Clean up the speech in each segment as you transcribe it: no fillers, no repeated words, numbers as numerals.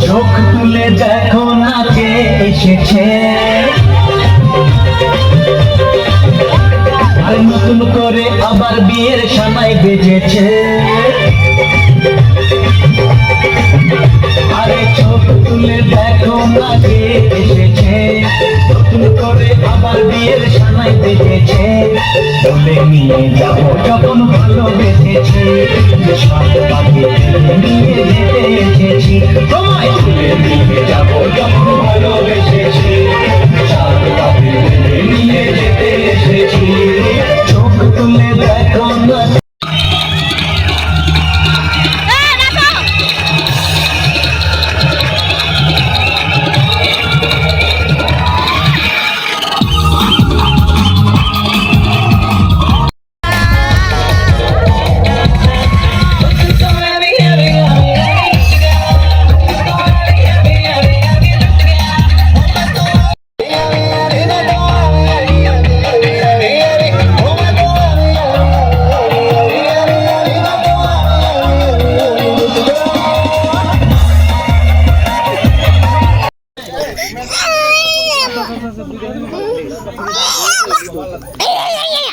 চোখ তুলে দেখো না কে এসেছে, আর নতুন করে আবার বিয়ের সানাই বেজেছে। আরে চোখ তুলে দেখো না কে এসেছে, নতুন করে আবার বিয়ের সানাই বেজেছে। বলে নিয়ে যাবো যখন ভালোবেসেছি, সাত পাখি নিয়ে যেতে এসেছি। তোমায় তুলে নিয়ে যাবো যখন ভালোবেসেছি, সাত পাখি নিয়ে যেতে এসেছি। চোখ তুলে দেখো না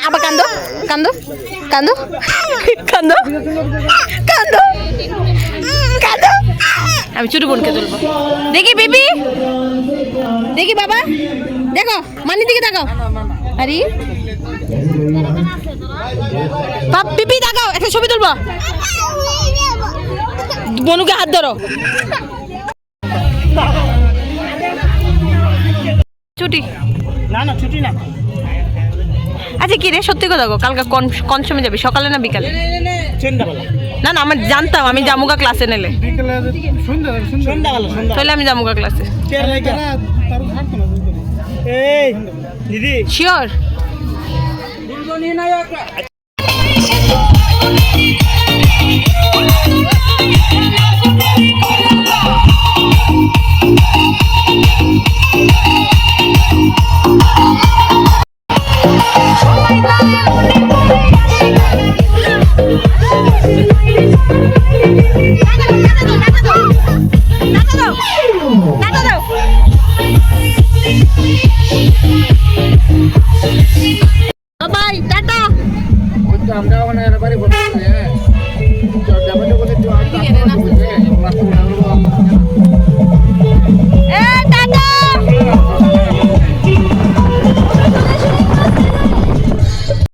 আবার কান্দো কান্দো কান্দো কান্দো কান্দো কান্দো। আমি ছোট বোনকে তুলবো। দেখি বেবি, দেখি বাবা, দেখো মানি দিকে তাকাও। আরে বাপ পিপি তাকাও, একটা ছবি তুলবো। বনুকে হাত ধরো। ছুটি না না ছুটি না। আচ্ছা কি রে, সত্যি কথা গো, কালকে কোন সময় যাবি, সকালে না বিকালে? সন্ধ্যাবেলা। না না, আমি জানতাম আমি জামুকা ক্লাসে নেলে। সন্ধ্যাবেলা। তাহলে আমি জামুকা ক্লাসে। এই দিদি শিওর।